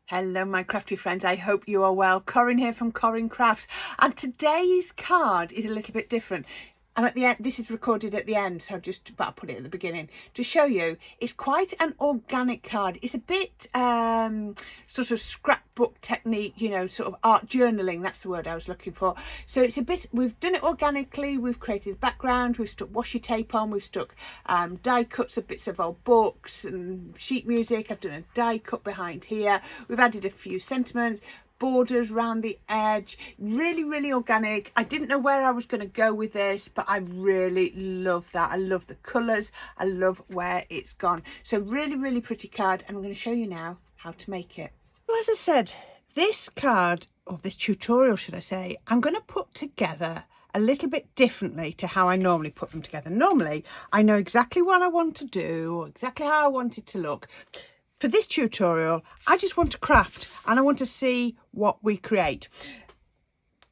Hello my crafty friends, I hope you are well. Corinne here from Corinne Crafts, and today's card is a little bit different. I'm at the end, this is recorded at the end, so I'll put it at the beginning to show you. It's quite an organic card. It's a bit sort of scrapbook technique, you know, sort of art journaling, that's the word I was looking for. So it's a bit, we've done it organically, we've created the background, we've stuck washi tape on, we've stuck die cuts of bits of old books and sheet music. I've done a die cut behind here. We've added a few sentiments, borders around the edge, really organic. I didn't know where I was going to go with this, but I really love that. I love the colours, I love where it's gone. So really pretty card, and I'm going to show you now how to make it. Well, as I said, this card, or this tutorial should I say, I'm going to put together a little bit differently to how I normally put them together. Normally I know exactly what I want to do, exactly how I want it to look. For this tutorial, I just want to craft and I want to see what we create.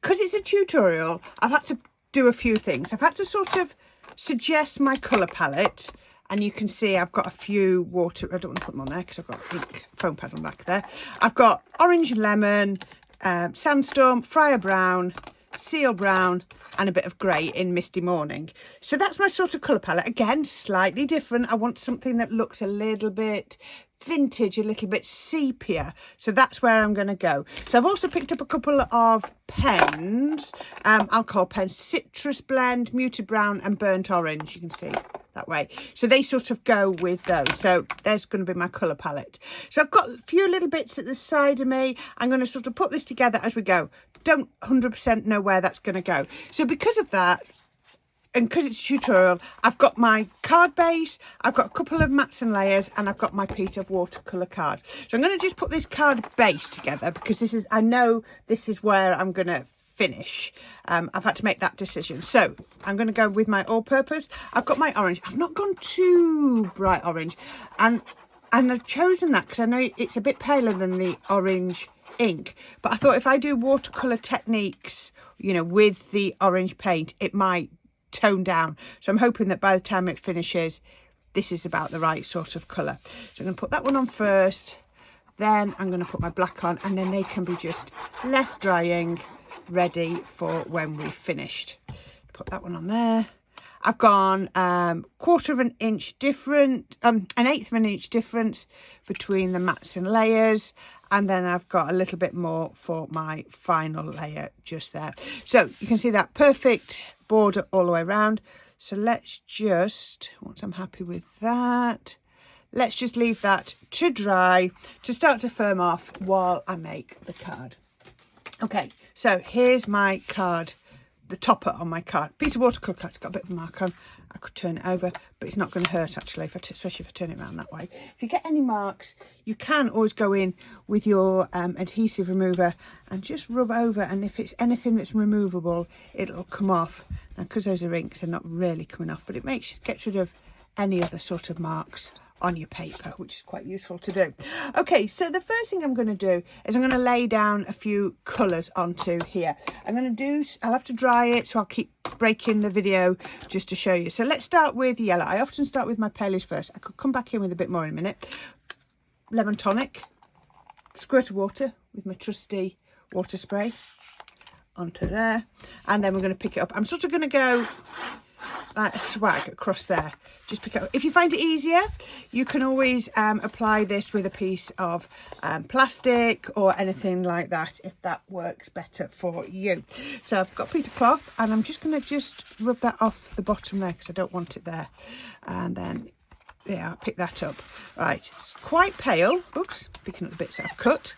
Because it's a tutorial, I've had to do a few things. I've had to sort of suggest my colour palette, and you can see I've got a few water, I don't want to put them on there because I've got ink foam pad on back there. I've got orange and lemon, sandstorm, Friar brown, seal brown, and a bit of grey in Misty Morning. So that's my sort of colour palette. Again, slightly different. I want something that looks a little bit vintage, a little bit sepia, so that's where I'm going to go. So I've also picked up a couple of pens, alcohol pens, citrus blend, muted brown and burnt orange, you can see that way, so they sort of go with those. So there's going to be my colour palette. So I've got a few little bits at the side of me. I'm going to sort of put this together as we go. Don't 100% know where that's going to go, so because of that, and because it's a tutorial, I've got my card base, I've got a couple of mats and layers, and I've got my piece of watercolour card. So I'm going to just put this card base together because this is, I know this is where I'm going to finish. I've had to make that decision. So I'm going to go with my all-purpose. I've got my orange. I've not gone too bright orange, and I've chosen that because I know it's a bit paler than the orange ink, but I thought if I do watercolour techniques, you know, with the orange paint, it might tone down. So I'm hoping that by the time it finishes, this is about the right sort of colour. So I'm going to put that one on first, then I'm going to put my black on, and then they can be just left drying, ready for when we've finished. Put that one on there. I've gone 1/4 of an inch different, an 1/8 of an inch difference between the mats and layers, and then I've got a little bit more for my final layer just there. So you can see that perfect border all the way around. So let's just, once I'm happy with that, let's just leave that to dry, to start to firm off while I make the card. Okay, so here's my card, the topper on my card. Piece of watercolour card, it's got a bit of a mark on. I could turn it over, but it's not going to hurt actually, especially if I turn it around that way. If you get any marks, you can always go in with your adhesive remover and just rub over, and if it's anything that's removable, it'll come off. Now, because those are inks, they're not really coming off, but it gets rid of any other sort of marks on your paper, which is quite useful to do. Okay, so the first thing I'm going to do is I'm going to lay down a few colours onto here. I'll have to dry it, so I'll keep breaking the video just to show you. So let's start with yellow. I often start with my palest first. I could come back in with a bit more in a minute. Lemon tonic, squirt of water with my trusty water spray onto there, and then we're going to pick it up. I'm sort of going to go like a swag across there, just pick it up. If you find it easier, you can always apply this with a piece of plastic or anything like that, if that works better for you. So I've got a piece of cloth, and I'm just going to just rub that off the bottom there because I don't want it there, and then yeah, I'll pick that up. Right, it's quite pale. Oops, picking up the bits that I've cut,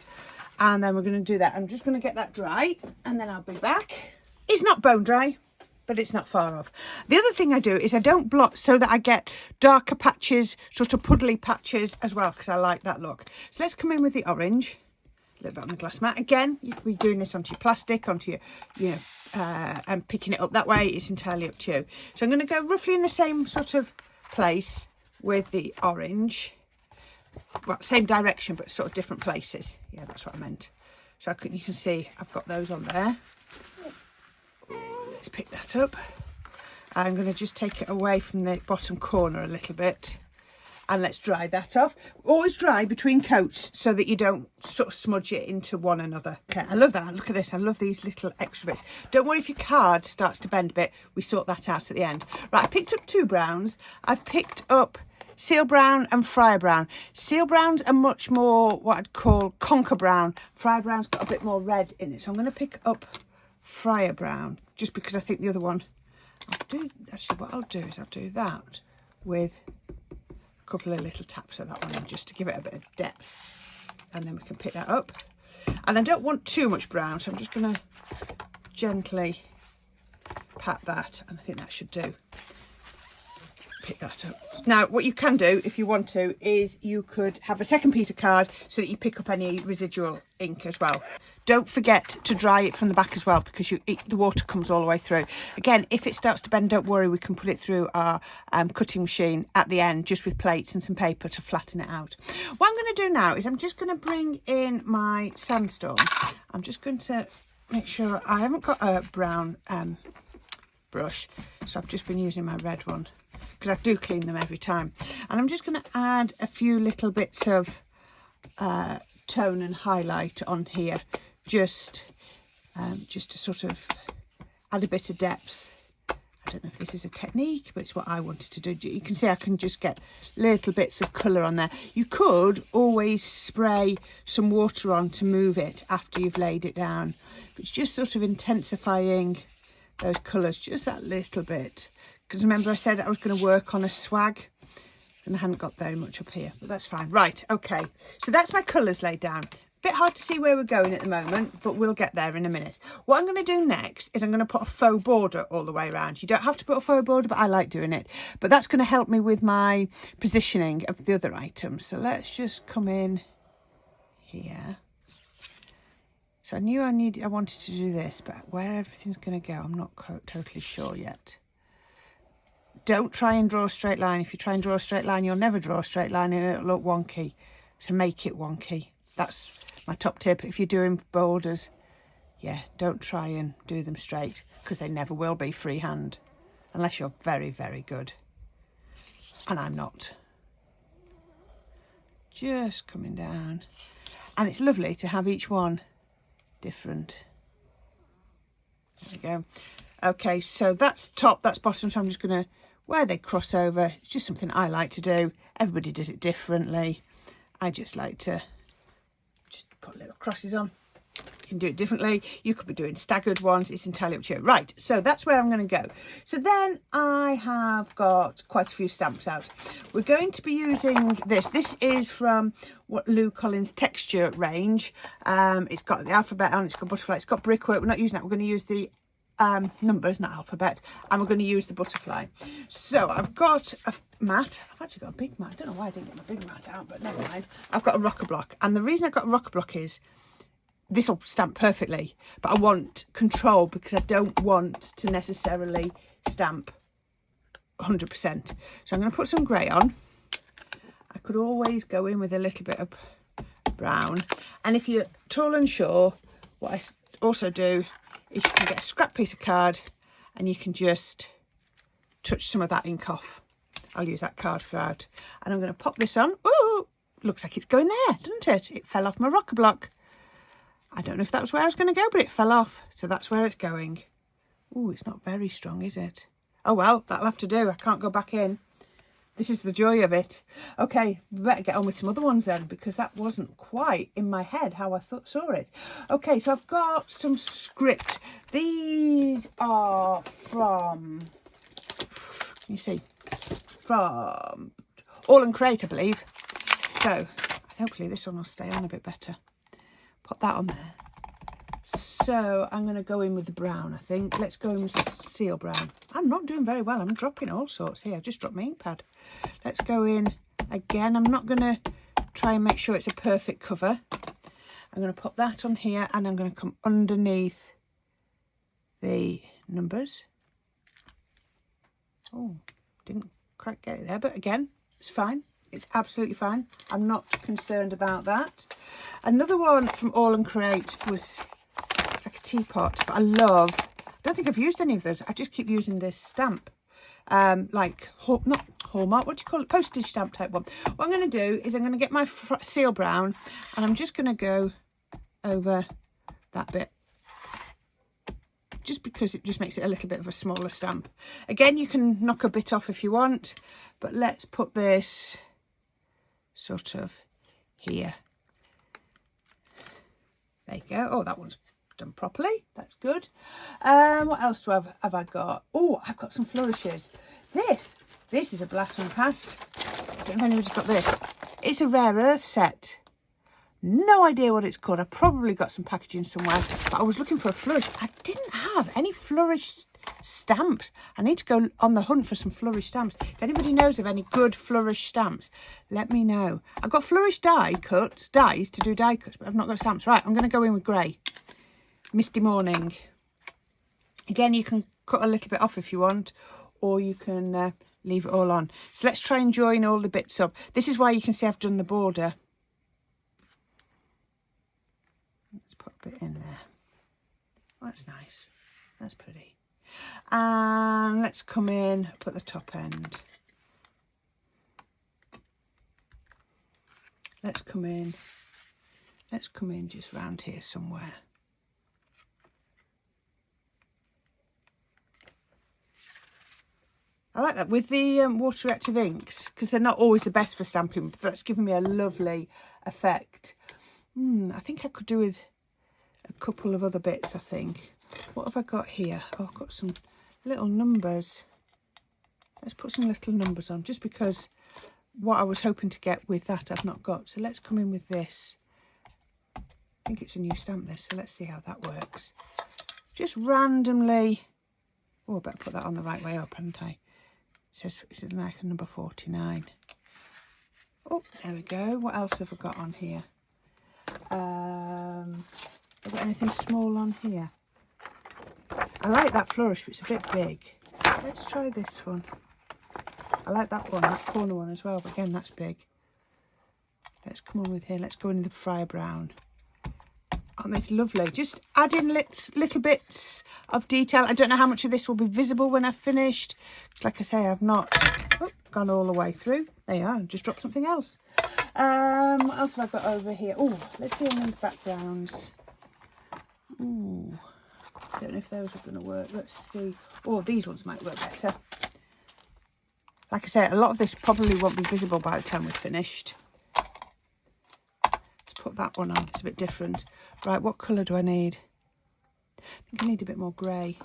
and then we're going to do that. I'm just going to get that dry, and then I'll be back. It's not bone dry, but it's not far off. The other thing I do is I don't blot, so that I get darker patches, sort of puddly patches as well, because I like that look. So let's come in with the orange, a little bit on the glass mat. Again, you can be doing this onto your plastic, onto your, you know, and picking it up that way. It's entirely up to you. So I'm going to go roughly in the same sort of place with the orange. Well, same direction, but sort of different places. Yeah, that's what I meant. So you can see I've got those on there. Let's pick that up. I'm going to just take it away from the bottom corner a little bit, And let's dry that off. Always dry between coats so that you don't sort of smudge it into one another. Okay, I love that. Look at this. I love these little extra bits. Don't worry if your card starts to bend a bit. We sort that out at the end. Right, I picked up 2 browns. I've picked up Seal Brown and Friar Brown. Seal Browns are much more what I'd call Conker Brown. Friar Brown's got a bit more red in it. So I'm going to pick up Friar Brown just because I think the other one... Actually, what I'll do is I'll do that with a couple of little taps of that one just to give it a bit of depth, and then we can pick that up. And I don't want too much brown, so I'm just going to gently pat that, and I think that should do. Pick that up. Now, what you can do if you want to is you could have a second piece of card so that you pick up any residual ink as well. Don't forget to dry it from the back as well, because the water comes all the way through. Again, if it starts to bend, don't worry, we can put it through our cutting machine at the end, just with plates and some paper to flatten it out. What I'm going to do now is I'm just going to bring in my Sandstorm. I'm just going to make sure I haven't got a brown brush, so I've just been using my red one, because I do clean them every time. And I'm just going to add a few little bits of tone and highlight on here, just to sort of add a bit of depth. I don't know if this is a technique, but it's what I wanted to do. You can see I can just get little bits of colour on there. You could always spray some water on to move it after you've laid it down. But it's just sort of intensifying those colours just that little bit. Because remember I said I was going to work on a swag, and I hadn't got very much up here, but that's fine. Right, okay, so that's my colours laid down. Bit hard to see where we're going at the moment, but we'll get there in a minute. What I'm going to do next is I'm going to put a faux border all the way around. You don't have to put a faux border, but I like doing it. But that's going to help me with my positioning of the other items. So let's just come in here. So I knew I wanted to do this, but where everything's going to go, I'm not totally sure yet. Don't try and draw a straight line. If you try and draw a straight line, you'll never draw a straight line and it'll look wonky. So make it wonky. That's my top tip. If you're doing borders, yeah, don't try and do them straight, because they never will be freehand, unless you're very, very good. And I'm not. Just coming down. And it's lovely to have each one different. There we go. Okay, so that's top, that's bottom. So I'm just going to, where they cross over, it's just something I like to do. Everybody does it differently. I just like to just put little crosses on. You can do it differently. You could be doing staggered ones. It's entirely up to you. Right, so that's where I'm going to go. So then I have got quite a few stamps out. We're going to be using this. This is from what Lou Collins texture range. It's got the alphabet on, it's got butterfly, it's got brickwork. We're not using that. We're going to use the numbers, not alphabet, and we're going to use the butterfly. So I've got a mat. I've actually got a big mat. I don't know why I didn't get my big mat out, but never mind. I've got a rocker block, and the reason I've got a rocker block is this will stamp perfectly, but I want control, because I don't want to necessarily stamp 100%. So I'm going to put some grey on. I could always go in with a little bit of brown, and if you're at all unsure, what I also do is you can get a scrap piece of card and you can just touch some of that ink off. I'll use that card throughout, and I'm going to pop this on. Ooh, looks like it's going there, doesn't it? It fell off my rocker block. I don't know if that was where I was going to go, but it fell off, so that's where it's going. Ooh, it's not very strong, is it? Oh well, that'll have to do. I can't go back in. This is the joy of it. Okay, we better get on with some other ones then, because that wasn't quite in my head how I saw it. Okay, so I've got some script. These are from, you see, from All and Create, I believe. So hopefully this one will stay on a bit better. Put that on there. So I'm going to go in with the brown, I think. Let's go in with Seal Brown. I'm not doing very well. I'm dropping all sorts here. I've just dropped my ink pad. Let's go in again. I'm not going to try and make sure it's a perfect cover. I'm going to put that on here, and I'm going to come underneath the numbers. Oh, didn't quite get it there, but again, it's fine. It's absolutely fine. I'm not concerned about that. Another one from All and Create was like a teapot, but I don't think I've used any of those. I just keep using this stamp. like, not Hallmark, what do you call it? Postage stamp type one. What I'm going to do is I'm going to get my seal brown and I'm just going to go over that bit. Just because it just makes it a little bit of a smaller stamp. Again, you can knock a bit off if you want, but let's put this sort of here. There you go. Oh, that one's done properly. That's good. What else have I got? Oh, I've got some flourishes. This is a blast from the past. I don't know if anybody's got this. It's a rare earth set. No idea what it's called. I probably got some packaging somewhere, but I was looking for a flourish. I didn't have any flourish stamps. I need to go on the hunt for some flourish stamps. If anybody knows of any good flourish stamps, let me know. I've got flourish dies to do die cuts, but I've not got stamps. Right, I'm going to go in with grey. Misty Morning. Again, you can cut a little bit off if you want, or you can leave it all on. So let's try and join all the bits up. This is why you can see I've done the border. Let's put a bit in there. That's nice. That's pretty. And let's come in up at the top end. Let's come in just round here somewhere. I like that with the water reactive inks, because they're not always the best for stamping, but that's given me a lovely effect. I think I could do with a couple of other bits, I think. What have I got here? Oh, I've got some little numbers. Let's put some little numbers on, just because what I was hoping to get with that I've not got. So let's come in with this. I think it's a new stamp, this, so let's see how that works. Just randomly. Oh, I better put that on the right way up, hadn't I? It says it's like a number 49. Oh, there we go. What else have I got on here? Have I got anything small on here? I like that flourish, but it's a bit big. Let's try this one. I like that one, that corner one as well, but again, that's big. Let's come on with here. Let's go in the Friar Brown. Oh, that's lovely. Just add in little bits of detail. I don't know how much of this will be visible when I've finished. Like I say, I've not gone all the way through. There you are. Just dropped something else. What else have I got over here? Oh, let's see on these backgrounds. Ooh, don't know if those are going to work. Let's see. Oh, these ones might work better. Like I say, a lot of this probably won't be visible by the time we're finished. Let's put that one on. It's a bit different. Right, what colour do I need? I think I need a bit more grey.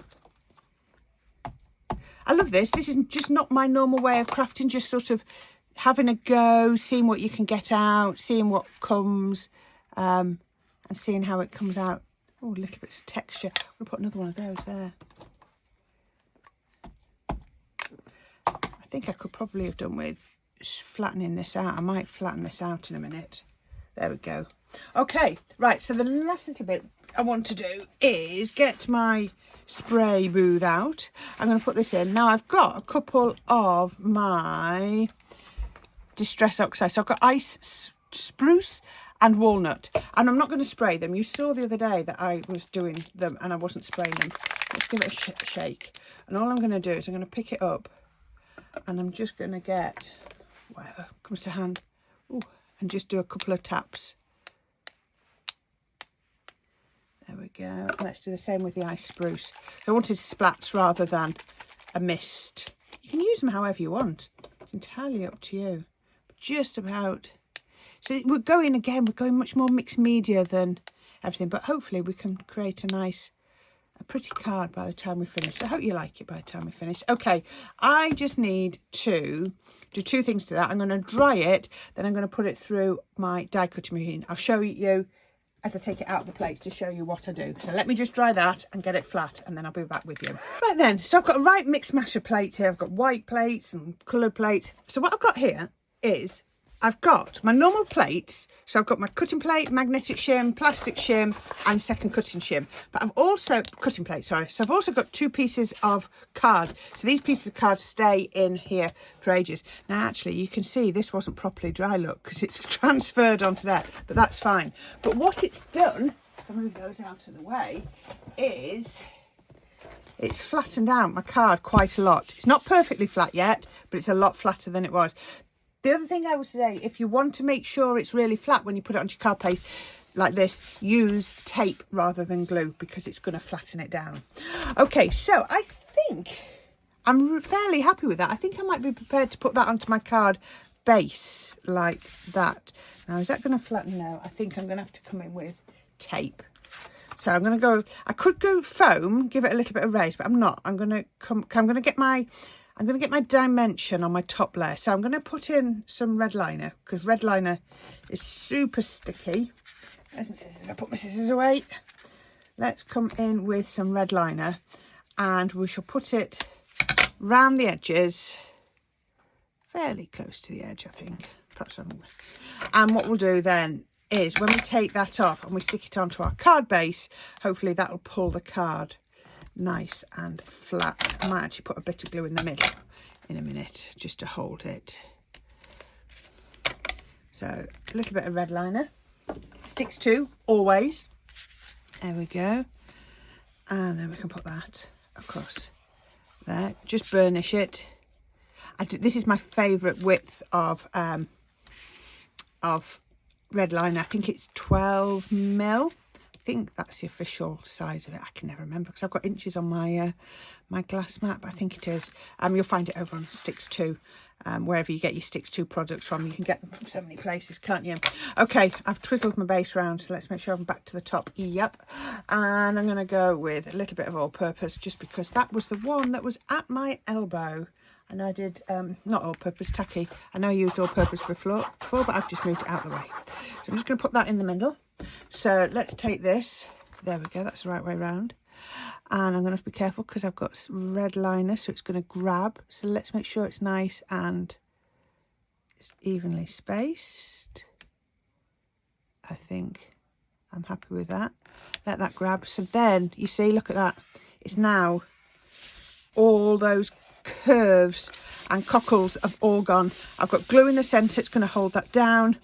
I love this. This is just not my normal way of crafting, just sort of having a go, seeing what you can get out, seeing what comes, and seeing how it comes out. Oh, little bits of texture. We'll put another one of those there. I think I could probably have done with flattening this out. I might flatten this out in a minute. There we go. Okay, right, so the last little bit I want to do is get my spray booth out. I'm going to put this in. Now, I've got a couple of my Distress Oxide. So I've got Ice Spruce and Walnut. And I'm not going to spray them. You saw the other day that I was doing them and I wasn't spraying them. Let's give it a shake. And all I'm going to do is I'm going to pick it up and I'm just going to get whatever comes to hand. Ooh, and just do a couple of taps. There we go. Let's do the same with the Ice Spruce. I wanted splats rather than a mist. You can use them however you want. It's entirely up to you. But just about. So we're going much more mixed media than everything. But hopefully we can create a pretty card by the time we finish. So I hope you like it by the time we finish. Okay, I just need to do two things to that. I'm going to dry it, then I'm going to put it through my die cutting machine. I'll show you as I take it out of the plate to show you what I do. So let me just dry that and get it flat and then I'll be back with you. Right then, so I've got a right mixed mash of plates here. I've got white plates and coloured plates. So what I've got here is I've got my normal plates. So I've got my cutting plate, magnetic shim, plastic shim and second cutting shim. But I've also, cutting plate, sorry. So I've also got two pieces of card. So these pieces of card stay in here for ages. Now actually you can see this wasn't properly dry, look, because it's transferred onto there, but that's fine. But what it's done, if I move those out of the way, is it's flattened out my card quite a lot. It's not perfectly flat yet, but it's a lot flatter than it was. The other thing I would say, if you want to make sure it's really flat when you put it onto your card paste like this, use tape rather than glue, because it's going to flatten it down. Okay, so I think I'm fairly happy with that. I think I might be prepared to put that onto my card base like that. Now, is that going to flatten? No, I think I'm going to have to come in with tape. So I'm going to go, I could go foam, give it a little bit of raise, but I'm not. I'm going to get my dimension on my top layer. So I'm going to put in some red liner, because red liner is super sticky. There's my scissors. I put my scissors away. Let's come in with some red liner, and we shall put it round the edges, fairly close to the edge, I think. Perhaps and what we'll do then is, when we take that off and we stick it onto our card base, hopefully that'll pull the card nice and flat. I might actually put a bit of glue in the middle in a minute just to hold it. So a little bit of red liner, sticks to always. There we go, and then we can put that across there. Just burnish it. This is my favourite width of red liner. I think it's 12mm. I think that's the official size of it. I can never remember because I've got inches on my my glass mat, but I think it is. You'll find it over on Sticks 2, wherever you get your Sticks 2 products from. You can get them from so many places, can't you? Okay, I've twizzled my base round, so let's make sure I'm back to the top. Yep. And I'm going to go with a little bit of all-purpose, just because that was the one that was at my elbow. And I did, not all-purpose, tacky. I know I used all-purpose before, but I've just moved it out of the way. So I'm just going to put that in the middle. So let's take this. There we go, that's the right way round. And I'm going to have to be careful because I've got red liner, so it's going to grab. So let's make sure it's nice and it's evenly spaced. I think I'm happy with that. Let that grab. So then, you see, look at that. It's now all those curves and cockles have all gone. I've got glue in the centre, it's going to hold that down,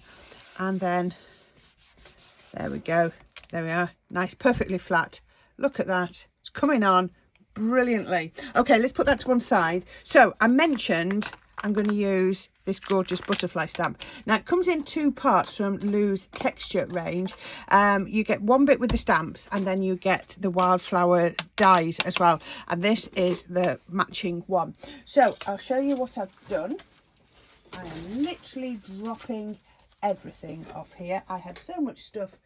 and then there we go, there we are, nice, perfectly flat. Look at that, it's coming on brilliantly. Okay, let's put that to one side. So I mentioned I'm going to use this gorgeous butterfly stamp. Now it comes in two parts from Lou's texture range. You get one bit with the stamps, and then you get the wildflower dies as well, and this is the matching one. So I'll show you what I've done. I am literally dropping everything off here. I had so much stuff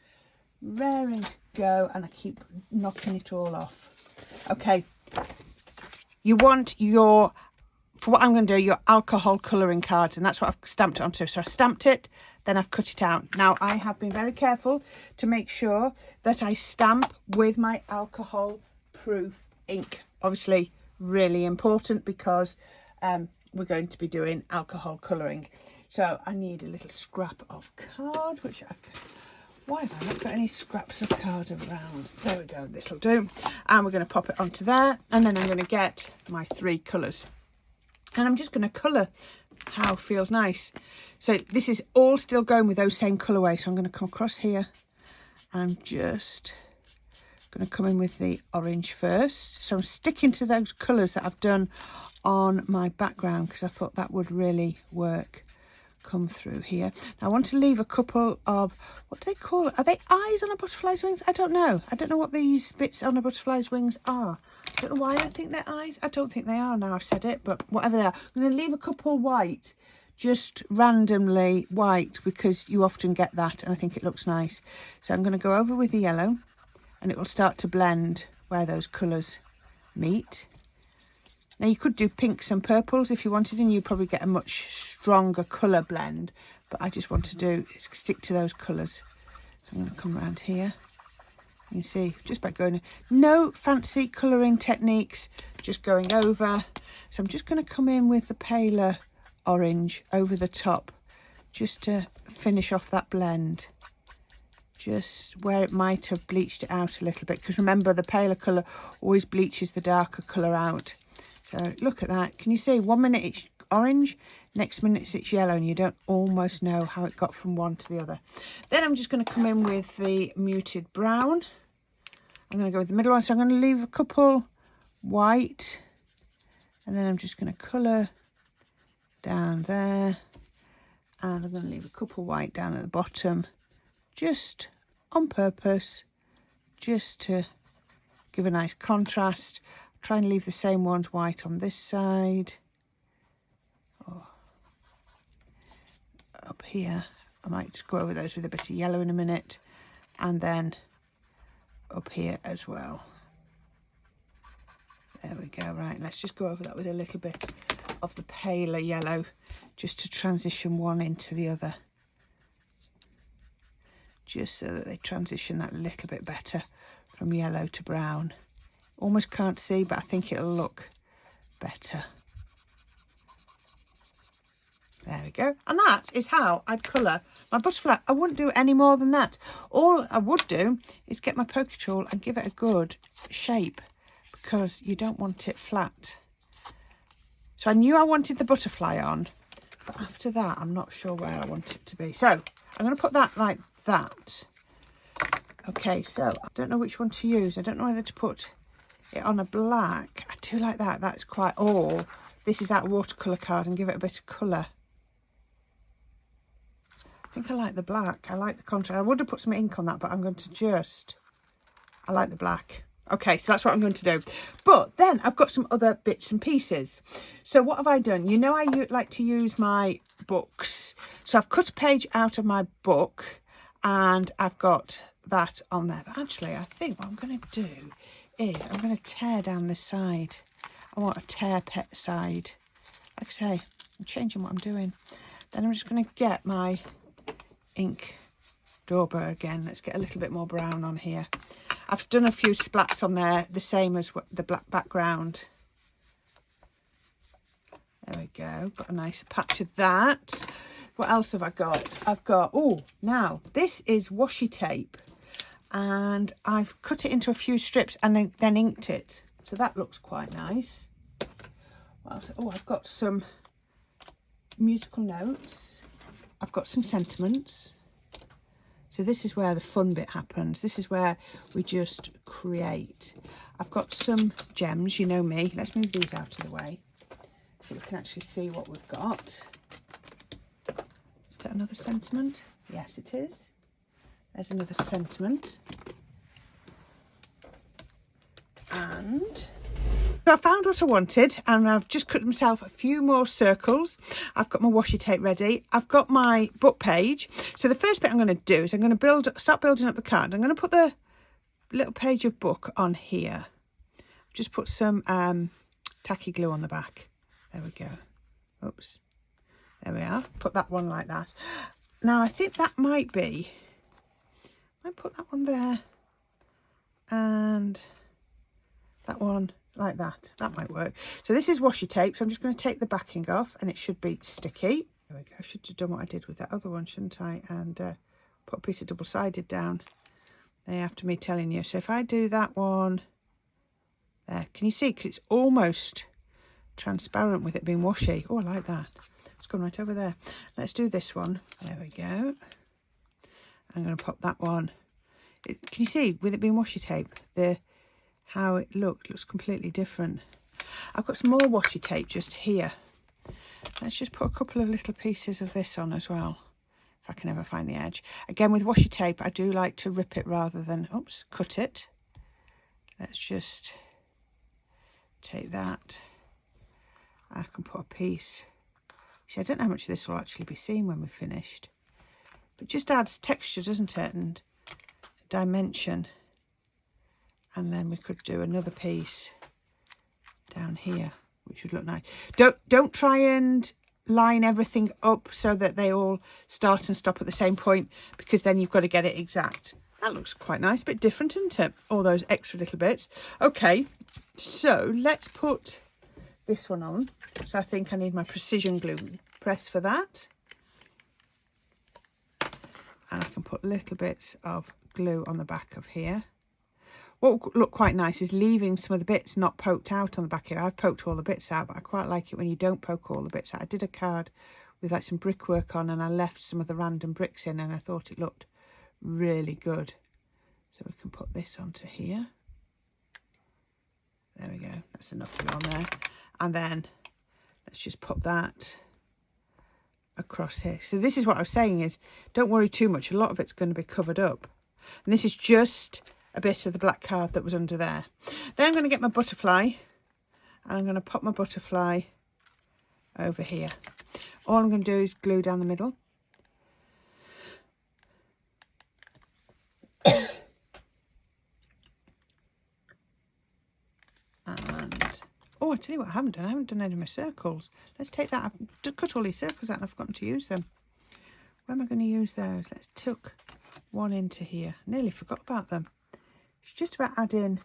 raring to go and I keep knocking it all off. Okay, you want your, for what I'm going to do, your alcohol colouring cards, and that's what I've stamped it onto. So I stamped it, then I've cut it out. Now I have been very careful to make sure that I stamp with my alcohol proof ink. Obviously really important because we're going to be doing alcohol colouring. So I need a little scrap of card, which why have I not got any scraps of card around? There we go, this'll do. And we're going to pop it onto there, and then I'm going to get my 3 colours. And I'm just going to colour how feels nice. So this is all still going with those same colourways. So I'm going to come across here. I'm just going to come in with the orange first. So I'm sticking to those colours that I've done on my background because I thought that would really work. Come through here. Now I want to leave a couple of, what do they call it? Are they eyes on a butterfly's wings? I don't know. I don't know what these bits on a butterfly's wings are. I don't know why I think they're eyes. I don't think they are now I've said it, but whatever they are. I'm going to leave a couple white, just randomly white, because you often get that and I think it looks nice. So I'm going to go over with the yellow and it will start to blend where those colours meet. Now you could do pinks and purples if you wanted, and you'd probably get a much stronger colour blend, but I just want to stick to those colours. So I'm going to come around here. You see, just by going, no fancy colouring techniques, just going over. So I'm just going to come in with the paler orange over the top, just to finish off that blend. Just where it might have bleached it out a little bit, because remember the paler colour always bleaches the darker colour out. So look at that. Can you see 1 minute it's orange, next minute it's yellow, and you don't almost know how it got from one to the other. Then I'm just going to come in with the muted brown. I'm going to go with the middle one. So I'm going to leave a couple white, and then I'm just going to colour down there, and I'm going to leave a couple white down at the bottom, just on purpose, just to give a nice contrast. Try and leave the same ones white on this side. Oh. Up here, I might just go over those with a bit of yellow in a minute, and then up here as well. There we go. Right, let's just go over that with a little bit of the paler yellow, just to transition one into the other, just so that they transition that a little bit better from yellow to brown. Almost can't see, but I think it'll look better. There we go. And that is how I'd colour my butterfly. I wouldn't do any more than that. All I would do is get my poker tool and give it a good shape, because you don't want it flat. So I knew I wanted the butterfly on, but after that, I'm not sure where I want it to be. So I'm going to put that like that. Okay, so I don't know which one to use. I don't know whether to put it on a black. I do like that. That's quite, oh, this is that watercolour card, and give it a bit of colour. I think I like the black. I like the contrast. I would have put some ink on that, but I'm going to just, I like the black. Okay, so that's what I'm going to do. But then I've got some other bits and pieces. So what have I done? You know, I like to use my books. So I've cut a page out of my book, and I've got that on there. But actually, I think what I'm going to do is I'm going to tear down this side. I want a tear pet side. Like I say, I'm changing what I'm doing. Then I'm just going to get my ink dauber again. Let's get a little bit more brown on here. I've done a few splats on there, the same as the black background. There we go. Got a nice patch of that. What else have I got? I've got, oh, now this is washi tape, and I've cut it into a few strips and then inked it. So that looks quite nice. What else? Oh, I've got some musical notes. I've got some sentiments. So this is where the fun bit happens. This is where we just create. I've got some gems, you know me. Let's move these out of the way so we can actually see what we've got. Is that another sentiment? Yes, it is. There's another sentiment. And I found what I wanted, and I've just cut myself a few more circles. I've got my washi tape ready. I've got my book page. So the first bit I'm going to do is I'm going to start building up the card. I'm going to put the little page of book on here. Just put some tacky glue on the back. There we go. Oops. There we are. Put that one like that. Now I think that might be, I might put that one there and that one like that. That might work. So this is washi tape, so I'm just going to take the backing off, and it should be sticky. There we go. I should have done what I did with that other one, shouldn't I? And put a piece of double-sided down there after me telling you. So if I do that one there, can you see? Because it's almost transparent with it being washi. Oh, I like that. It's gone right over there. Let's do this one. There we go. I'm going to pop that one. Can you see with it being washi tape? How it looks completely different. I've got some more washi tape just here. Let's just put a couple of little pieces of this on as well, if I can ever find the edge. Again, with washi tape, I do like to rip it rather than, oops, cut it. Let's just take that. I can put a piece. See, I don't know how much of this will actually be seen when we're finished, but it just adds texture, doesn't it, and dimension. And then we could do another piece down here, which would look nice. Don't try and line everything up so that they all start and stop at the same point, because then you've got to get it exact. That looks quite nice, a bit different, isn't it? All those extra little bits. Okay, so let's put this one on. So I think I need my precision glue press for that. And I can put little bits of glue on the back of here. What would look quite nice is leaving some of the bits not poked out on the back here. I've poked all the bits out, but I quite like it when you don't poke all the bits out. I did a card with like some brickwork on, and I left some of the random bricks in, and I thought it looked really good. So we can put this onto here. There we go. That's enough glue on there. And then let's just pop that across here. So this is what I was saying is, don't worry too much. A lot of it's going to be covered up. And this is just a bit of the black card that was under there. Then I'm going to get my butterfly, and I'm going to pop my butterfly over here. All I'm going to do is glue down the middle. And, oh, I tell you what I haven't done any of my circles. Let's take that. I've cut all these circles out and I've forgotten to use them. Where am I going to use those? Let's tuck one into here. Nearly forgot about them. It's just about adding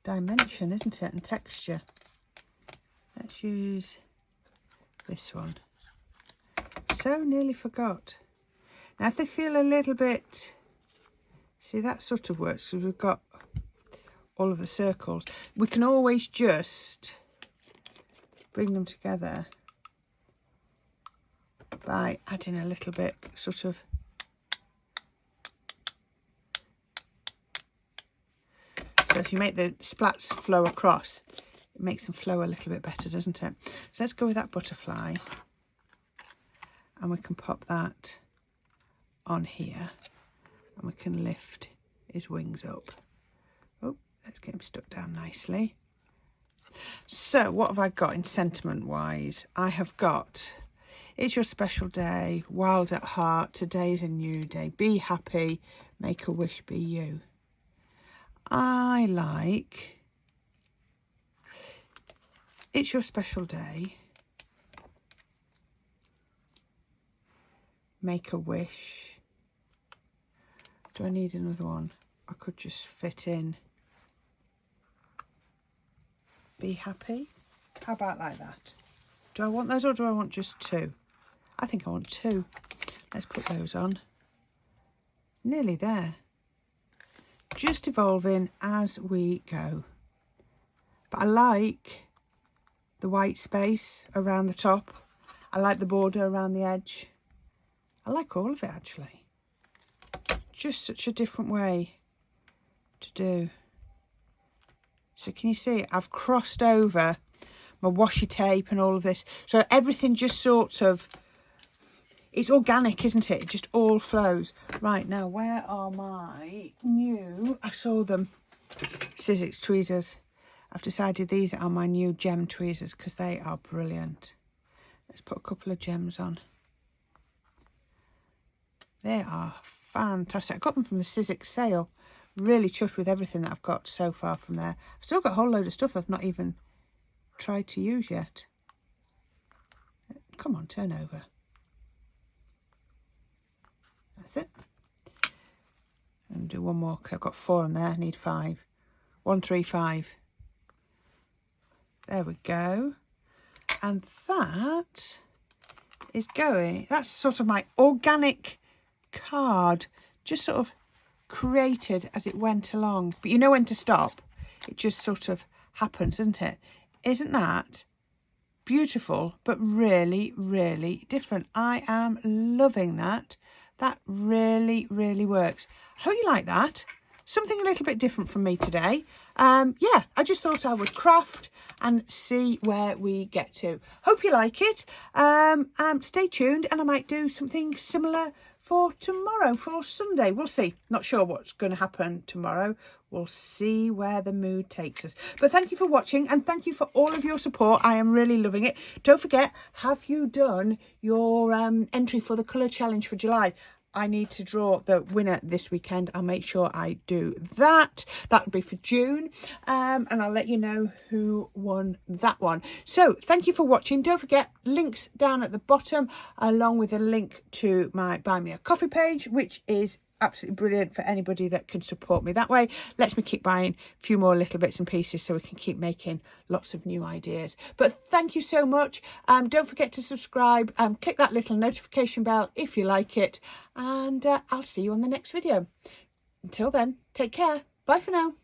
dimension, isn't it, and texture. Let's use this one. So nearly forgot. Now if they feel a little bit, see, that sort of works because we've got all of the circles. We can always just bring them together by adding a little bit sort of so if you make the splats flow across, it makes them flow a little bit better, doesn't it? So let's go with that butterfly, and we can pop that on here, and we can lift his wings up. Oh, let's get him stuck down nicely. So what have I got in sentiment wise? I have got, it's your special day, wild at heart, today's a new day, be happy, make a wish, be you. I like, it's your special day, make a wish. Do I need another one? I could just fit in be happy. How about like that? Do I want those or do I want just two? I think I want two. Let's put those on. Nearly there. Just evolving as we go. But I like the white space around the top. I like the border around the edge. I like all of it actually. Just such a different way to do. So can you see I've crossed over my washi tape and all of this. So everything just sort of, it's organic, isn't it? It just all flows. Right, now where are my new, I saw them, Sizzix tweezers. I've decided these are my new gem tweezers because they are brilliant. Let's put a couple of gems on. They are fantastic. I got them from the Sizzix sale. Really chuffed with everything that I've got so far from there. I've still got a whole load of stuff I've not even tried to use yet. Come on, turn over. That's it. And do one more. I've got 4 on there. I need 5. 1, 3, 5. There we go. And that is going. That's sort of my organic card. Just sort of created as it went along. But you know when to stop. It just sort of happens, doesn't it? Isn't that beautiful, but really, really different? I am loving that. That really, really works. I hope you like that. Something a little bit different from me today. Yeah, I just thought I would craft and see where we get to. Hope you like it. Stay tuned and I might do something similar for tomorrow, for Sunday. We'll see. Not sure what's going to happen tomorrow. We'll see where the mood takes us. But thank you for watching and thank you for all of your support. I am really loving it. Don't forget, have you done your entry for the colour challenge for July? I need to draw the winner this weekend. I'll make sure I do that. That will be for June. And I'll let you know who won that one. So thank you for watching. Don't forget, links down at the bottom, along with a link to my Buy Me a Coffee page, which is absolutely brilliant for anybody that can support me that way. Lets me keep buying a few more little bits and pieces so we can keep making lots of new ideas. But thank you so much. Don't forget to subscribe. Click that little notification bell if you like it. And I'll see you on the next video. Until then, take care. Bye for now.